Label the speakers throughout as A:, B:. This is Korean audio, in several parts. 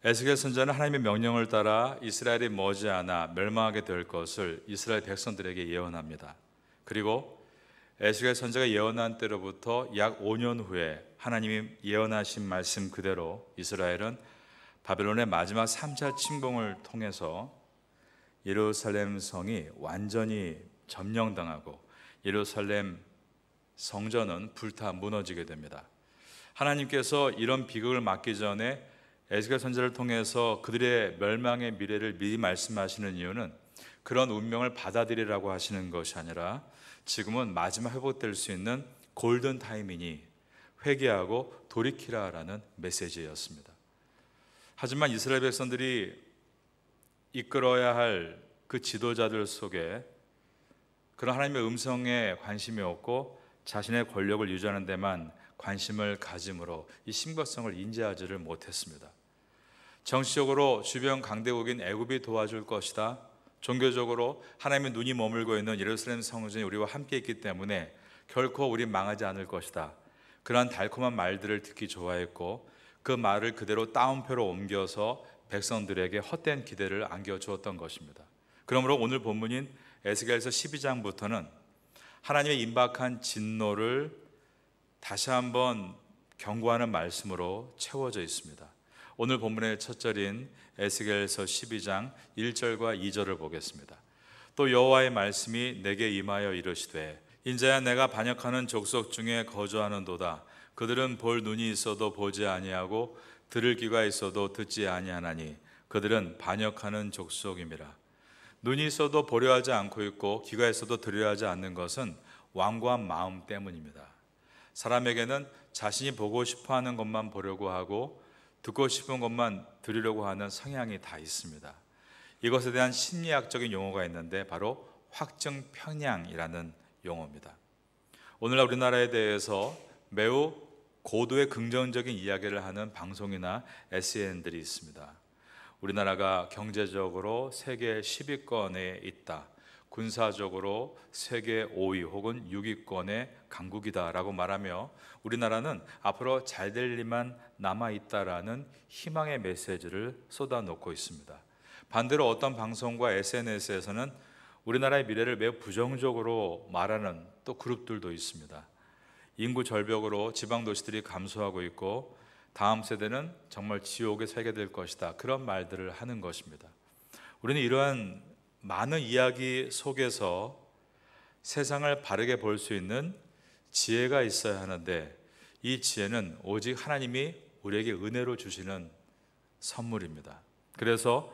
A: 에스겔 선지자는 하나님의 명령을 따라 이스라엘이 머지않아 멸망하게 될 것을 이스라엘 백성들에게 예언합니다. 그리고 에스겔 선지자가 예언한 때로부터 약 5년 후에 하나님이 예언하신 말씀 그대로 이스라엘은 바벨론의 마지막 3차 침공을 통해서 예루살렘 성이 완전히 점령당하고 예루살렘 성전은 불타 무너지게 됩니다. 하나님께서 이런 비극을 막기 전에 에스겔 선지자를 통해서 그들의 멸망의 미래를 미리 말씀하시는 이유는 그런 운명을 받아들이라고 하시는 것이 아니라 지금은 마지막 회복될 수 있는 골든 타임이니 회개하고 돌이키라라는 메시지였습니다. 하지만 이스라엘 백성들이 이끌어야 할 그 지도자들 속에 그런 하나님의 음성에 관심이 없고 자신의 권력을 유지하는 데만 관심을 가짐으로 이 심각성을 인지하지를 못했습니다. 정치적으로 주변 강대국인 애굽이 도와줄 것이다. 종교적으로 하나님의 눈이 머물고 있는 예루살렘 성전이 우리와 함께 있기 때문에 결코 우리 망하지 않을 것이다. 그러한 달콤한 말들을 듣기 좋아했고 그 말을 그대로 따옴표로 옮겨서 백성들에게 헛된 기대를 안겨주었던 것입니다. 그러므로 오늘 본문인 에스겔서 12장부터는 하나님의 임박한 진노를 다시 한번 경고하는 말씀으로 채워져 있습니다. 오늘 본문의 첫 절인 에스겔서 12장 1절과 2절을 보겠습니다. 또 여호와의 말씀이 내게 임하여 이르시되 인자야 내가 반역하는 족속 중에 거주하는도다. 그들은 볼 눈이 있어도 보지 아니하고 들을 귀가 있어도 듣지 아니하나니 그들은 반역하는 족속임이라. 눈이 있어도 보려 하지 않고 있고 귀가 있어도 들으려 하지 않는 것은 완고한 마음 때문입니다. 사람에게는 자신이 보고 싶어하는 것만 보려고 하고 듣고 싶은 것만 들으려고 하는 성향이 다 있습니다. 이것에 대한 심리학적인 용어가 있는데 바로 확증편향이라는 용어입니다. 오늘날 우리나라에 대해서 매우 고도의 긍정적인 이야기를 하는 방송이나 SN들이 있습니다. 우리나라가 경제적으로 세계 10위권에 있다, 군사적으로 세계 5위 혹은 6위권의 강국이다라고 말하며 우리나라는 앞으로 잘 될 일만 남아있다라는 희망의 메시지를 쏟아놓고 있습니다. 반대로 어떤 방송과 SNS에서는 우리나라의 미래를 매우 부정적으로 말하는 또 그룹들도 있습니다. 인구 절벽으로 지방 도시들이 감소하고 있고 다음 세대는 정말 지옥에 살게 될 것이다, 그런 말들을 하는 것입니다. 우리는 이러한 많은 이야기 속에서 세상을 바르게 볼 수 있는 지혜가 있어야 하는데 이 지혜는 오직 하나님이 우리에게 은혜로 주시는 선물입니다. 그래서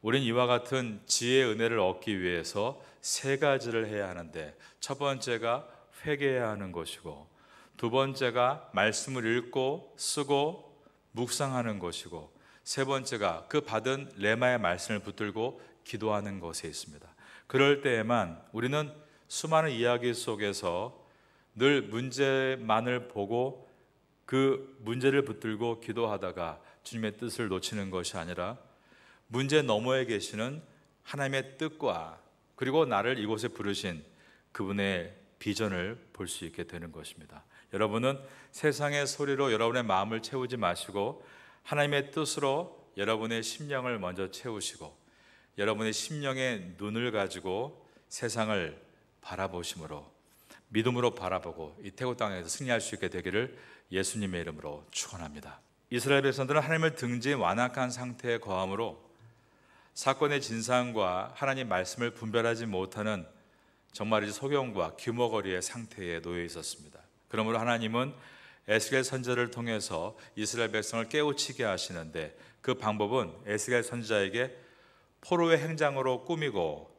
A: 우리는 이와 같은 지혜의 은혜를 얻기 위해서 세 가지를 해야 하는데 첫 번째가 회개해야 하는 것이고 두 번째가 말씀을 읽고 쓰고 묵상하는 것이고 세 번째가 그 받은 레마의 말씀을 붙들고 기도하는 것에 있습니다. 그럴 때에만 우리는 수많은 이야기 속에서 늘 문제만을 보고 그 문제를 붙들고 기도하다가 주님의 뜻을 놓치는 것이 아니라 문제 너머에 계시는 하나님의 뜻과 그리고 나를 이곳에 부르신 그분의 비전을 볼 수 있게 되는 것입니다. 여러분은 세상의 소리로 여러분의 마음을 채우지 마시고 하나님의 뜻으로 여러분의 심령을 먼저 채우시고 여러분의 심령의 눈을 가지고 세상을 바라보심으로 믿음으로 바라보고 이 태국 땅에서 승리할 수 있게 되기를 예수님의 이름으로 축원합니다. 이스라엘 백성들은 하나님을 등지에 완악한 상태에 거함으로 사건의 진상과 하나님 말씀을 분별하지 못하는 정말이지 소경과 규모거리의 상태에 놓여 있었습니다. 그러므로 하나님은 에스겔 선지자를 통해서 이스라엘 백성을 깨우치게 하시는데 그 방법은 에스겔 선지자에게 포로의 행장으로 꾸미고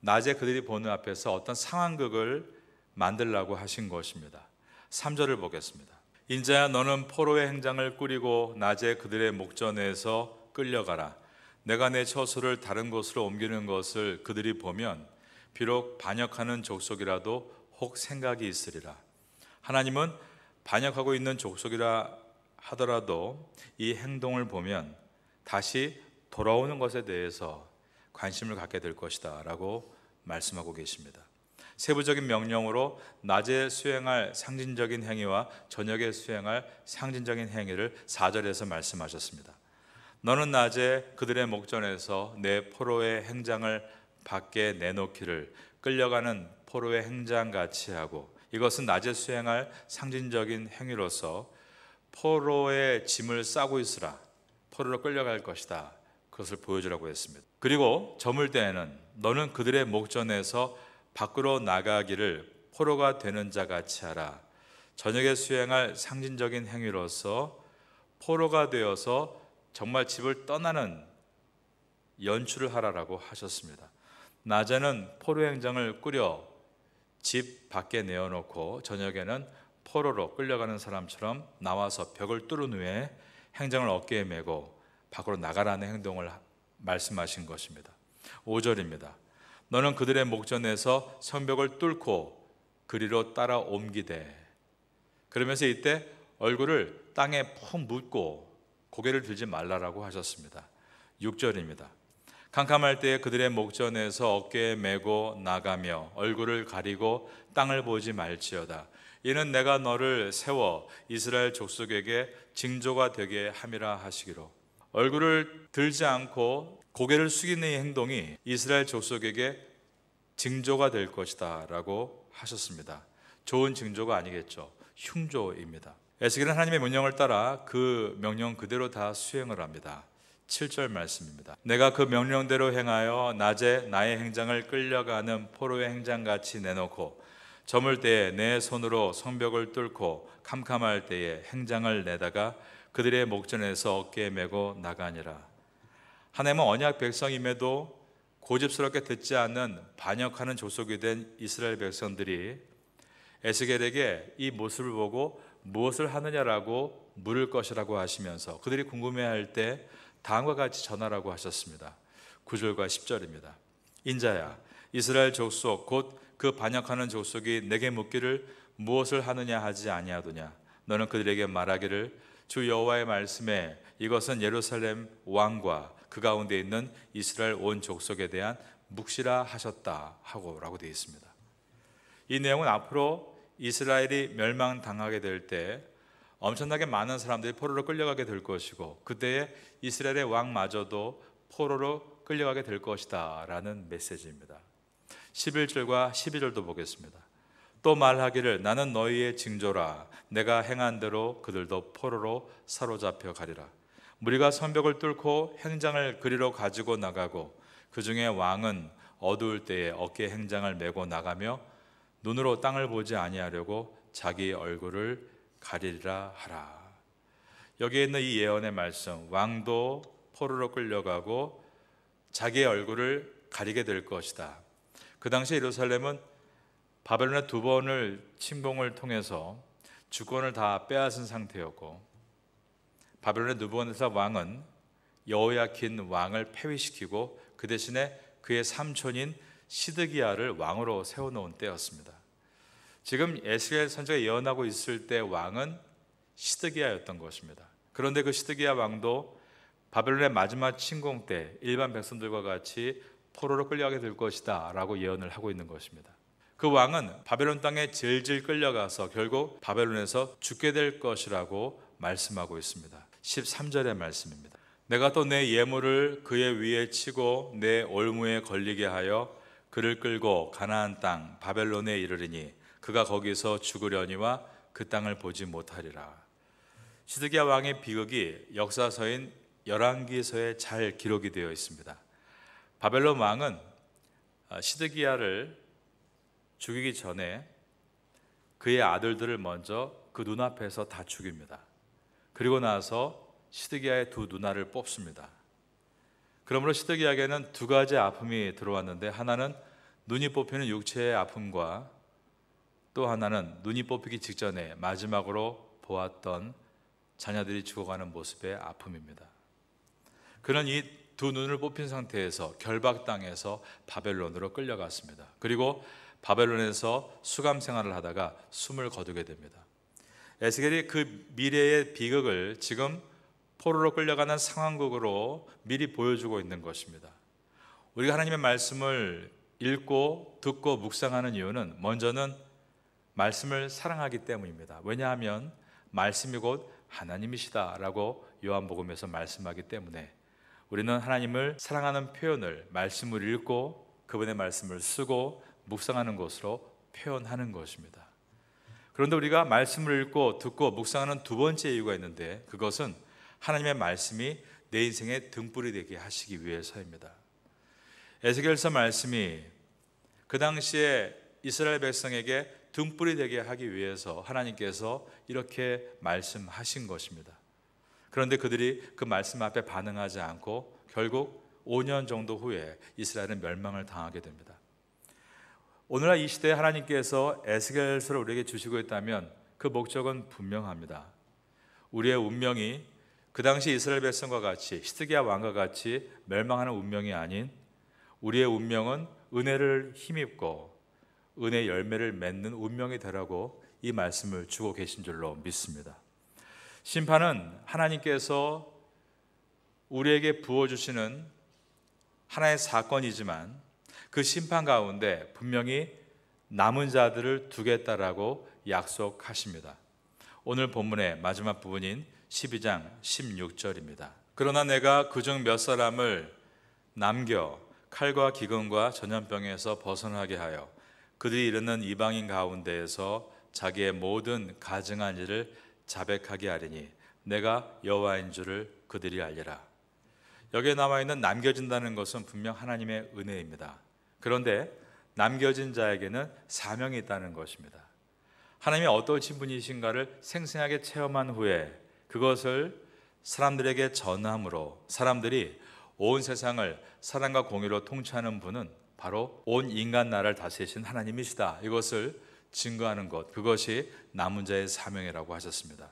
A: 낮에 그들이 보는 앞에서 어떤 상황극을 만들라고 하신 것입니다. 3절을 보겠습니다. 인자야 너는 포로의 행장을 꾸리고 낮에 그들의 목전에서 끌려가라. 내가 내 처소를 다른 곳으로 옮기는 것을 그들이 보면 비록 반역하는 족속이라도 혹 생각이 있으리라. 하나님은 반역하고 있는 족속이라 하더라도 이 행동을 보면 다시 돌아오는 것에 대해서 관심을 갖게 될 것이다 라고 말씀하고 계십니다. 세부적인 명령으로 낮에 수행할 상징적인 행위와 저녁에 수행할 상징적인 행위를 4절에서 말씀하셨습니다. 너는 낮에 그들의 목전에서 내 포로의 행장을 밖에 내놓기를 끌려가는 포로의 행장같이 하고, 이것은 낮에 수행할 상징적인 행위로서 포로의 짐을 싸고 있으라, 포로로 끌려갈 것이다, 그것을 보여주라고 했습니다. 그리고 저물 때에는 너는 그들의 목전에서 밖으로 나가기를 포로가 되는 자 같이 하라. 저녁에 수행할 상징적인 행위로서 포로가 되어서 정말 집을 떠나는 연출을 하라라고 하셨습니다. 낮에는 포로 행장을 꾸려 집 밖에 내어놓고 저녁에는 포로로 끌려가는 사람처럼 나와서 벽을 뚫은 후에 행장을 어깨에 메고 밖으로 나가라는 행동을 말씀하신 것입니다. 5절입니다. 너는 그들의 목전에서 성벽을 뚫고 그리로 따라 옮기되, 그러면서 이때 얼굴을 땅에 푹 묻고 고개를 들지 말라라고 하셨습니다. 6절입니다. 캄캄할 때에 그들의 목전에서 어깨에 메고 나가며 얼굴을 가리고 땅을 보지 말지어다. 이는 내가 너를 세워 이스라엘 족속에게 징조가 되게 함이라 하시기로. 얼굴을 들지 않고 고개를 숙이는 이 행동이 이스라엘 족속에게 징조가 될 것이다 라고 하셨습니다. 좋은 징조가 아니겠죠. 흉조입니다. 에스겔은 하나님의 명령을 따라 그 명령 그대로 다 수행을 합니다. 7절 말씀입니다. 내가 그 명령대로 행하여 낮에 나의 행장을 끌려가는 포로의 행장같이 내놓고 저물 때에 내 손으로 성벽을 뚫고 캄캄할 때에 행장을 내다가 그들의 목전에서 어깨에 메고 나가니라. 하나님은 언약 백성임에도 고집스럽게 듣지 않는 반역하는 족속이 된 이스라엘 백성들이 에스겔에게 이 모습을 보고 무엇을 하느냐라고 물을 것이라고 하시면서 그들이 궁금해할 때 다음과 같이 전하라고 하셨습니다. 9절과 10절입니다. 인자야, 이스라엘 족속 곧 그 반역하는 족속이 내게 묻기를 무엇을 하느냐 하지 아니하도냐. 너는 그들에게 말하기를 주 여호와의 말씀에 이것은 예루살렘 왕과 그 가운데 있는 이스라엘 온 족속에 대한 묵시라 하셨다 하고 라고 되어 있습니다. 이 내용은 앞으로 이스라엘이 멸망당하게 될 때 엄청나게 많은 사람들이 포로로 끌려가게 될 것이고, 그때에 이스라엘의 왕마저도 포로로 끌려가게 될 것이다 라는 메시지입니다. 11절과 12절도 보겠습니다. 또 말하기를 나는 너희의 징조라. 내가 행한 대로 그들도 포로로 사로잡혀 가리라. 무리가 성벽을 뚫고 행장을 그리로 가지고 나가고 그 중에 왕은 어두울 때에 어깨에 행장을 메고 나가며 눈으로 땅을 보지 아니하려고 자기 얼굴을 가리리라 하라. 여기에 있는 이 예언의 말씀, 왕도 포로로 끌려가고 자기의 얼굴을 가리게 될 것이다. 그 당시 예루살렘은 바벨론의 두 번을 침공을 통해서 주권을 다 빼앗은 상태였고, 바벨론의 느부갓네살 왕은 여호야킨 왕을 폐위시키고 그 대신에 그의 삼촌인 시드기야를 왕으로 세워놓은 때였습니다. 지금 에스겔 선지자가 예언하고 있을 때 왕은 시드기야였던 것입니다. 그런데 그 시드기야 왕도 바벨론의 마지막 침공 때 일반 백성들과 같이 포로로 끌려가게 될 것이다 라고 예언을 하고 있는 것입니다. 그 왕은 바벨론 땅에 질질 끌려가서 결국 바벨론에서 죽게 될 것이라고 말씀하고 있습니다. 13절의 말씀입니다. 내가 또 내 예물을 그의 위에 치고 내 올무에 걸리게 하여 그를 끌고 가나안 땅 바벨론에 이르리니 그가 거기서 죽으려니와 그 땅을 보지 못하리라. 시드기야 왕의 비극이 역사서인 열왕기서에 잘 기록이 되어 있습니다. 바벨론 왕은 시드기야를 죽이기 전에 그의 아들들을 먼저 그 눈앞에서 다 죽입니다. 그리고 나서 시드기야의 두 누나를 뽑습니다. 그러므로 시드기야에게는 두 가지 아픔이 들어왔는데, 하나는 눈이 뽑히는 육체의 아픔과 또 하나는 눈이 뽑히기 직전에 마지막으로 보았던 자녀들이 죽어가는 모습의 아픔입니다. 그는 이 두 눈을 뽑힌 상태에서 결박당해서 바벨론으로 끌려갔습니다. 그리고 바벨론에서 수감 생활을 하다가 숨을 거두게 됩니다. 에스겔이 그 미래의 비극을 지금 포로로 끌려가는 상황극으로 미리 보여주고 있는 것입니다. 우리가 하나님의 말씀을 읽고 듣고 묵상하는 이유는 먼저는 말씀을 사랑하기 때문입니다. 왜냐하면 말씀이 곧 하나님이시다라고 요한복음에서 말씀하기 때문에 우리는 하나님을 사랑하는 표현을 말씀을 읽고 그분의 말씀을 쓰고 묵상하는 것으로 표현하는 것입니다. 그런데 우리가 말씀을 읽고 듣고 묵상하는 두 번째 이유가 있는데, 그것은 하나님의 말씀이 내 인생의 등불이 되게 하시기 위해서입니다. 에스겔서 말씀이 그 당시에 이스라엘 백성에게 등불이 되게 하기 위해서 하나님께서 이렇게 말씀하신 것입니다. 그런데 그들이 그 말씀 앞에 반응하지 않고 결국 5년 정도 후에 이스라엘은 멸망을 당하게 됩니다. 오늘날 이 시대에 하나님께서 에스겔서를 우리에게 주시고 있다면 그 목적은 분명합니다. 우리의 운명이 그 당시 이스라엘 백성과 같이 시드기야 왕과 같이 멸망하는 운명이 아닌, 우리의 운명은 은혜를 힘입고 은혜의 열매를 맺는 운명이 되라고 이 말씀을 주고 계신 줄로 믿습니다. 심판은 하나님께서 우리에게 부어주시는 하나의 사건이지만 그 심판 가운데 분명히 남은 자들을 두겠다라고 약속하십니다. 오늘 본문의 마지막 부분인 12장 16절입니다. 그러나 내가 그중 몇 사람을 남겨 칼과 기근과 전염병에서 벗어나게 하여 그들이 이르는 이방인 가운데에서 자기의 모든 가증한 일을 자백하게 하리니 내가 여호와인 줄을 그들이 알리라. 여기에 나와 있는 남겨진다는 것은 분명 하나님의 은혜입니다. 그런데 남겨진 자에게는 사명이 있다는 것입니다. 하나님이 어떠신 분이신가를 생생하게 체험한 후에 그것을 사람들에게 전함으로 사람들이 온 세상을 사랑과 공의로 통치하는 분은 바로 온 인간 나라를 다스리신 하나님이시다, 이것을 증거하는 것, 그것이 남은 자의 사명이라고 하셨습니다.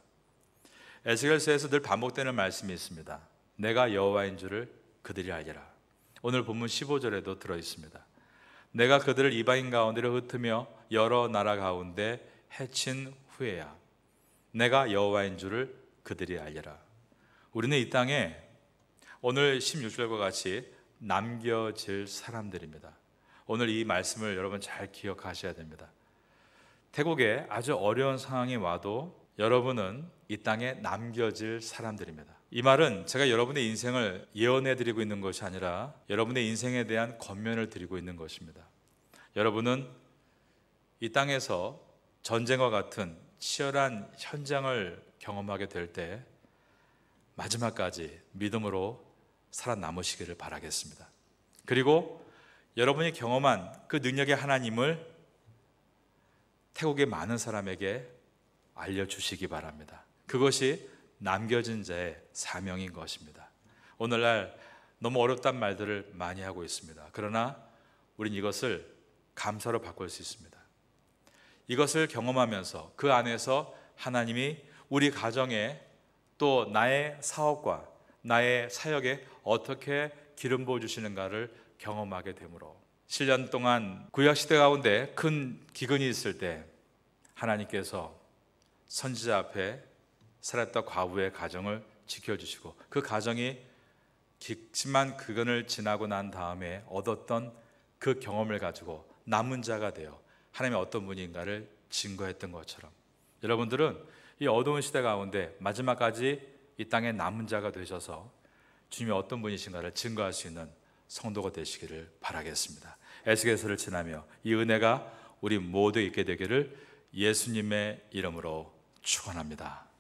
A: 에스겔서에서 늘 반복되는 말씀이 있습니다. 내가 여호와인 줄을 그들이 알리라. 오늘 본문 15절에도 들어있습니다. 내가 그들을 이방인 가운데로 흩으며 여러 나라 가운데 해친 후에야 내가 여호와인 줄을 그들이 알리라. 우리는 이 땅에 오늘 16절과 같이 남겨질 사람들입니다. 오늘 이 말씀을 여러분 잘 기억하셔야 됩니다. 태국에 아주 어려운 상황이 와도 여러분은 이 땅에 남겨질 사람들입니다. 이 말은 제가 여러분의 인생을 예언해 드리고 있는 것이 아니라 여러분의 인생에 대한 권면을 드리고 있는 것입니다. 여러분은 이 땅에서 전쟁과 같은 치열한 현장을 경험하게 될 때 마지막까지 믿음으로 살아남으시기를 바라겠습니다. 그리고 여러분이 경험한 그 능력의 하나님을 태국의 많은 사람에게 알려주시기 바랍니다. 그것이 남겨진 자의 사명인 것입니다. 오늘날 너무 어렵단 말들을 많이 하고 있습니다. 그러나 우린 이것을 감사로 바꿀 수 있습니다. 이것을 경험하면서 그 안에서 하나님이 우리 가정에 또 나의 사업과 나의 사역에 어떻게 기름 부어주시는가를 경험하게 되므로 7년 동안 구약시대 가운데 큰 기근이 있을 때 하나님께서 선지자 앞에 사렙다 과부의 가정을 지켜주시고 그 가정이 깊지만 기근을 지나고 난 다음에 얻었던 그 경험을 가지고 남은 자가 되어 하나님의 어떤 분인가를 증거했던 것처럼 여러분들은 이 어두운 시대 가운데 마지막까지 이 땅에 남은 자가 되셔서 주님이 어떤 분이신가를 증거할 수 있는 성도가 되시기를 바라겠습니다. 에스겔서를 지나며 이 은혜가 우리 모두 있게 되기를 예수님의 이름으로 축원합니다.